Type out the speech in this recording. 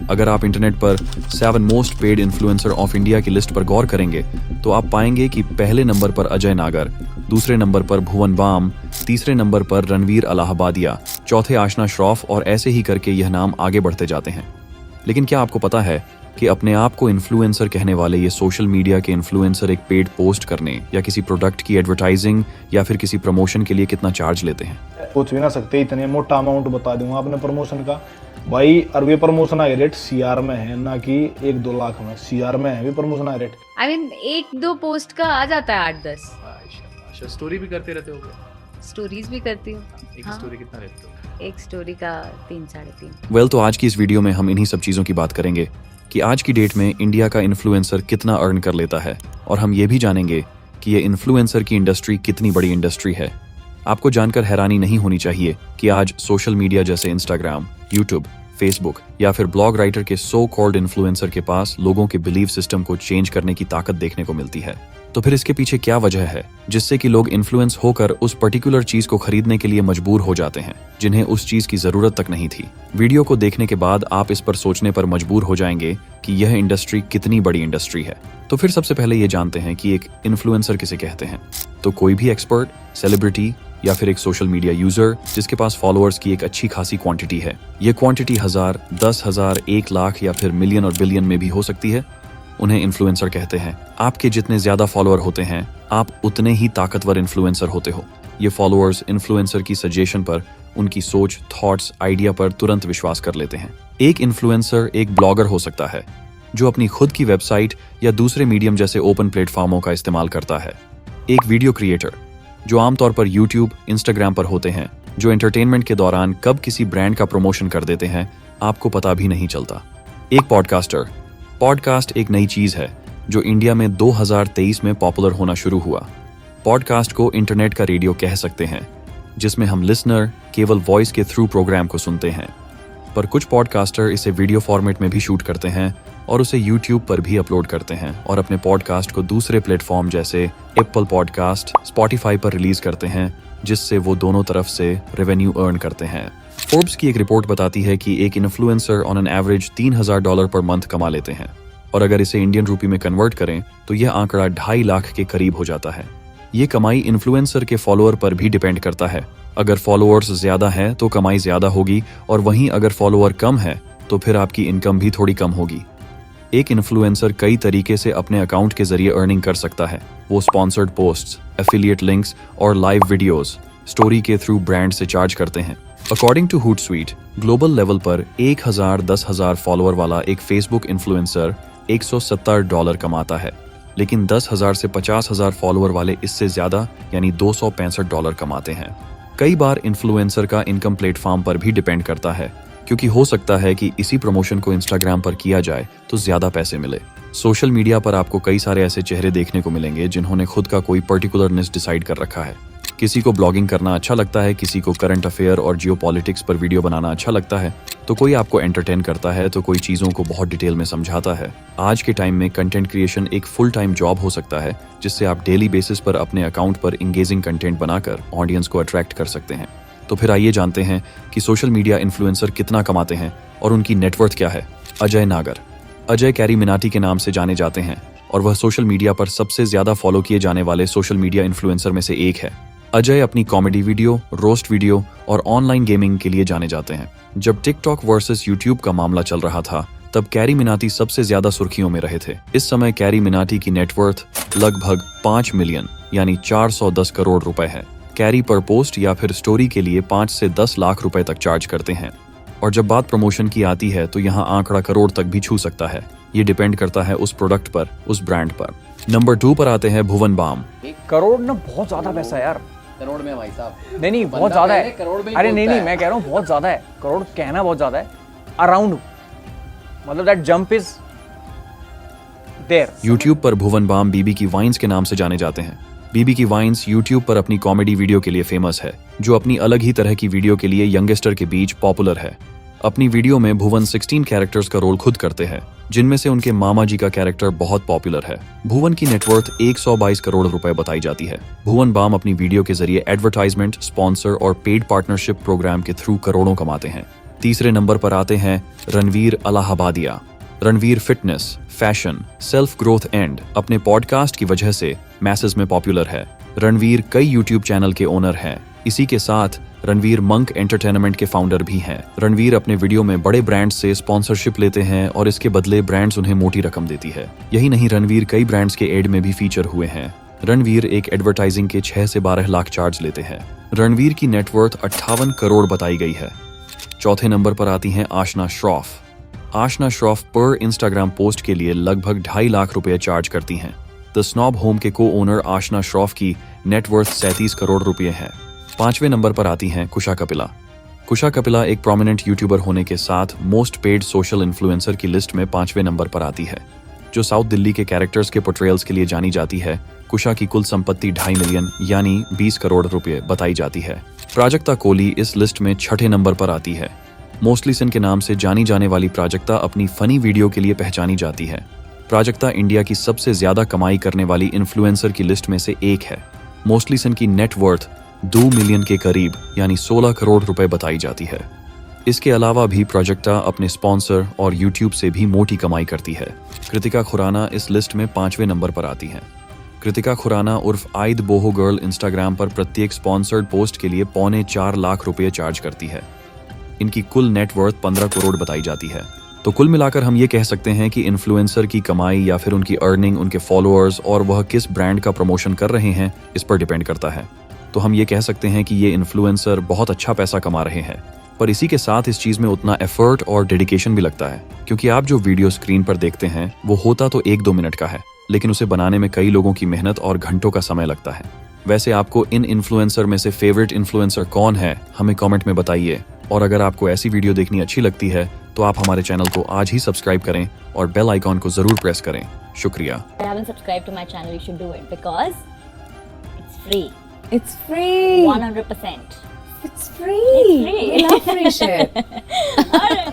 अगर आप इंटरनेट पर 7 most paid influencer of India की लिस्ट पर गौर करेंगे तो आप पाएंगे कि पहले नंबर पर अजय नागर, दूसरे नंबर पर भुवन बाम, तीसरे नंबर पर रणवीर अलाहाबादिया, चौथे आशना श्रॉफ और ऐसे ही करके यह नाम आगे बढ़ते जाते हैं। लेकिन क्या आपको पता है कि अपने आप को इन्फ्लुएंसर कहने वाले ये सोशल मीडिया के इन्फ्लुएंसर एक पेड पोस्ट करने या किसी प्रोडक्ट की एडवर्टाइजिंग या फिर किसी प्रमोशन के लिए कितना चार्ज लेते हैं? सोच भी ना सकते, इतने मोटा अमाउंट बता दूंगा आपने प्रमोशन का भाई। और भी प्रमोशन आए रेट सीआर में है, ना कि 1-2 लाख में, सीआर में है भी प्रमोशन आए रेट। आई मीन 1-2 पोस्ट का आ जाता है 8-10। अच्छा, स्टोरी भी करते रहते हो? स्टोरीज भी करती हूँ। एक स्टोरी कितना लेते हो? एक स्टोरी का 3-3.5। वेल, तो आज की इस वीडियो में हम इन्हीं सब चीज़ों की बात करेंगे कि आज की डेट में इंडिया का इन्फ्लुएंसर कितना अर्न कर लेता है, और हम ये भी जानेंगे कि ये इन्फ्लुएंसर की इंडस्ट्री कितनी बड़ी इंडस्ट्री है। आपको जानकर हैरानी नहीं होनी चाहिए कि आज सोशल मीडिया जैसे इंस्टाग्राम, यूट्यूब, फेसबुक या फिर ब्लॉग राइटर के सो कॉल्ड इन्फ्लुएंसर के पास लोगों के बिलीव सिस्टम को चेंज करने की ताकत देखने को मिलती है। तो फिर इसके पीछे क्या वजह है जिससे कि लोग इन्फ्लुएंस होकर उस पर्टिकुलर चीज को खरीदने के लिए मजबूर हो जाते हैं जिन्हें उस चीज की जरूरत तक नहीं थी? वीडियो को देखने के बाद आप इस पर सोचने पर मजबूर हो जाएंगे कि यह इंडस्ट्री कितनी बड़ी इंडस्ट्री है। तो फिर सबसे पहले ये जानते हैं कि एक इन्फ्लुएंसर किसे कहते हैं। तो कोई भी एक्सपर्ट, सेलिब्रिटी या फिर एक सोशल मीडिया यूजर जिसके पास फॉलोअर्स की एक अच्छी खासी क्वांटिटी है। ये क्वांटिटी 1000, 10,000, 1 लाख या फिर मिलियन और बिलियन में भी हो सकती है। उन्हें इन्फ्लुएंसर कहते हैं। आपके जितने ज्यादा फॉलोअर होते हैं, आप उतने ही ताकतवर इन्फ्लुएंसर होते हो। ये फॉलोअर्स इन्फ्लुएंसर की सजेशन पर, उनकी सोच, थॉट्स, आइडिया पर तुरंत विश्वास कर लेते हैं। एक इन्फ्लुएंसर एक ब्लॉगर हो सकता है जो अपनी खुद की वेबसाइट या दूसरे मीडियम जैसे ओपन प्लेटफॉर्मों का इस्तेमाल करता है। एक वीडियो क्रिएटर जो आमतौर पर यूट्यूब, इंस्टाग्राम पर होते हैं, जो एंटरटेनमेंट के दौरान कब किसी ब्रांड का प्रमोशन कर देते हैं आपको पता भी नहीं चलता। एक पॉडकास्टर। पॉडकास्ट एक नई चीज है जो इंडिया में 2023 में पॉपुलर होना शुरू हुआ। पॉडकास्ट को इंटरनेट का रेडियो कह सकते हैं, जिसमें हम लिसनर केवल वॉइस के थ्रू प्रोग्राम को सुनते हैं। पर कुछ पॉडकास्टर इसे वीडियो फॉर्मेट में भी शूट करते हैं और उसे यूट्यूब पर भी अपलोड करते हैं और अपने पॉडकास्ट को दूसरे प्लेटफॉर्म जैसे एप्पल पॉडकास्ट, स्पॉटिफाई पर रिलीज करते हैं, जिससे वो दोनों तरफ से रेवेन्यू अर्न करते हैं। फोर्ब्स की एक रिपोर्ट बताती है कि एक influencer on an average $3,000 per month कमा लेते हैं, और अगर इसे इंडियन रूपी में कन्वर्ट करें तो यह आंकड़ा 2.5 लाख के करीब हो जाता है। ये कमाई इन्फ्लुएंसर के फॉलोअर पर भी डिपेंड करता है। अगर फॉलोअर्स ज्यादा हैं तो कमाई ज्यादा होगी, और वहीं अगर फॉलोअर कम है तो फिर आपकी इनकम भी थोड़ी कम होगी। एक इन्फ्लुएंसर कई तरीके से अपने अकाउंट के जरिए अर्निंग कर सकता है। वो स्पॉन्सर्ड पोस्ट्स, एफिलिएट लिंक्स और लाइव वीडियोस, स्टोरी के थ्रू ब्रांड से चार्ज करते हैं। According to Hootsuite, global level पर 1000 फॉलोअर वाला एक फेसबुक इन्फ्लुएंसर $170 कमाता है, लेकिन 10,000 से 50,000 फॉलोअर वाले इससे ज्यादा यानी $265 कमाते हैं। कई बार इन्फ्लुएंसर का इनकम प्लेटफॉर्म पर भी डिपेंड करता है, क्योंकि हो सकता है कि इसी प्रमोशन को इंस्टाग्राम पर किया जाए तो ज्यादा पैसे मिले। सोशल मीडिया पर आपको कई सारे ऐसे चेहरे देखने को मिलेंगे जिन्होंने खुद का कोई पर्टिकुलर निश डिसाइड कर रखा है। किसी को ब्लॉगिंग करना अच्छा लगता है, किसी को करंट अफेयर और जियोपॉलिटिक्स पर वीडियो बनाना अच्छा लगता है, तो कोई आपको एंटरटेन करता है, तो कोई चीजों को बहुत डिटेल में समझाता है। आज के टाइम में कंटेंट क्रिएशन एक फुल टाइम जॉब हो सकता है, जिससे आप डेली बेसिस पर अपने अकाउंट पर इंगेजिंग कंटेंट बनाकर ऑडियंस को अट्रैक्ट कर सकते हैं। तो फिर आइए जानते हैं कि सोशल मीडिया इन्फ्लुएंसर कितना कमाते हैं और उनकी नेटवर्थ क्या है। अजय नागर। अजय कैरी मिनाटी के नाम से जाने जाते हैं और वह सोशल मीडिया पर सबसे ज्यादा फॉलो किए जाने वाले सोशल मीडिया इन्फ्लुएंसर में से एक है। अजय अपनी कॉमेडी वीडियो, रोस्ट वीडियो और ऑनलाइन गेमिंग के लिए जाने जाते हैं। जब टिकटॉक वर्सेस यूट्यूब का मामला चल रहा था तब कैरी मिनाटी सबसे ज्यादा सुर्खियों में रहे थे। इस समय कैरी मिनाटी की नेटवर्थ लगभग 5 मिलियन यानी 410 करोड़ रुपए है। कैरी पर पोस्ट या फिर स्टोरी के लिए 5 से 10 लाख रुपए तक चार्ज करते हैं, और जब बात प्रमोशन की आती है तो यहाँ आंकड़ा करोड़ तक भी छू सकता है। ये डिपेंड करता है उस प्रोडक्ट पर, उस ब्रांड पर। नंबर 2 पर आते हैं भुवन बाम। 1 करोड़ ना बहुत ज्यादा पैसा है यार। करोड़ में भाई साहब? नहीं बहुत ज्यादा है। अरे नहीं मैं कह रहा हूँ बहुत ज्यादा है। करोड़ कहना बहुत ज्यादा है। अराउंड मतलब that jump is there. YouTube पर भुवन बाम बीबी की वाइन्स के नाम से जाने जाते हैं। बीबी की वाइन्स यूट्यूब पर अपनी कॉमेडी वीडियो के लिए फेमस है, जो अपनी अलग ही तरह की वीडियो के लिए यंगस्टर के बीच पॉपुलर है। अपनी वीडियो में भुवन 16 कैरेक्टर्स का रोल खुद करते हैं, जिनमें से उनके मामा जी का कैरेक्टर बहुत पॉपुलर है। भुवन की नेटवर्थ 122 करोड़ रुपए बताई जाती है। भुवन बाम अपनी वीडियो के जरिए एडवर्टाइजमेंट, स्पॉन्सर और पेड पार्टनरशिप प्रोग्राम के थ्रू करोड़ों कमाते हैं। तीसरे नंबर पर आते हैं Ranveer Allahbadia. Ranveer fitness, fashion, self growth and अपने पॉडकास्ट की वजह से मैसेज में पॉपुलर है। रणवीर कई यूट्यूब चैनल के ओनर हैं। इसी के साथ रणवीर मंक एंटरटेनमेंट के फाउंडर भी हैं। रणवीर अपने वीडियो में बड़े ब्रांड्स से स्पॉन्सरशिप लेते हैं और इसके बदले ब्रांड्स उन्हें मोटी रकम देती है। यही नहीं, रणवीर कई ब्रांड्स के एड में भी फीचर हुए हैं। रणवीर एक एडवर्टाइजिंग के 6 से 12 लाख चार्ज लेते हैं। रणवीर की नेटवर्थ 58 करोड़ बताई गई है। चौथे नंबर पर आती हैं आशना श्रॉफ। आशना श्रॉफ पर इंस्टाग्राम पोस्ट के लिए लगभग 2.5 लाख रुपए चार्ज करती हैं। द स्नॉब होम के को ओनर आशना श्रॉफ की नेटवर्थ 37 करोड़ रुपए है। पांचवें नंबर पर आती हैं कुशा कपिला। कुशा कपिला एक प्रोमिनेंट यूट्यूबर होने के साथ मोस्ट पेड सोशल इन्फ्लुएंसर की लिस्ट में 5वें नंबर पर आती है। जो साउथ दिल्ली के कैरेक्टर्स के पोर्ट्रेयल्स के लिए जानी जाती है। कुशा की कुल संपत्ति 2.5 मिलियन यानी 20 करोड़ रुपए बताई जाती है। प्राजक्ता कोहली इस लिस्ट में 6ठे नंबर पर आती है। मोस्टली सिन के नाम से जानी जाने वाली प्राजक्ता अपनी फनी वीडियो के लिए पहचानी जाती है। प्राजक्ता इंडिया की सबसे ज्यादा कमाई करने वाली इन्फ्लुएंसर की लिस्ट में से एक है। मोस्टली सिन की नेटवर्थ 2 मिलियन के करीब यानी 16 करोड़ रुपए बताई जाती है। इसके अलावा भी प्राजक्ता अपने स्पॉन्सर और यूट्यूब से भी मोटी कमाई करती है। कृतिका खुराना इस लिस्ट में 5वें नंबर पर आती है। कृतिका खुराना उर्फ आइद बोहो गर्ल इंस्टाग्राम पर प्रत्येक स्पॉन्सर्ड पोस्ट के लिए 4.25 लाख रुपए चार्ज करती है। इनकी कुल नेटवर्थ 15 करोड़ बताई जाती है। तो कुल मिलाकर हम ये कह सकते हैं कि इन्फ्लुएंसर की कमाई या फिर उनकी अर्निंग उनके फॉलोअर्स और वह किस ब्रांड का प्रमोशन कर रहे हैं इस पर डिपेंड करता है। तो हम ये कह सकते हैं कि ये इन्फ्लुएंसर बहुत अच्छा पैसा कमा रहे हैं, पर इसी के साथ इस चीज में उतना एफर्ट और डेडिकेशन भी लगता है, क्योंकि आप जो वीडियो स्क्रीन पर देखते हैं वो होता तो 1-2 मिनट का है, लेकिन उसे बनाने में कई लोगों की मेहनत और घंटों का समय लगता है। वैसे आपको इन इन्फ्लुएंसर में से फेवरेट इन्फ्लुएंसर कौन है, हमें कमेंट में बताइए। और अगर आपको ऐसी वीडियो देखनी अच्छी लगती है तो आप हमारे चैनल को आज ही सब्सक्राइब करें और बेल आइकॉन को जरूर प्रेस करें। शुक्रिया। you haven't subscribed to my channel, you should do it because it's free. It's free. 100%. It's free. It's free. We love free shit. All right.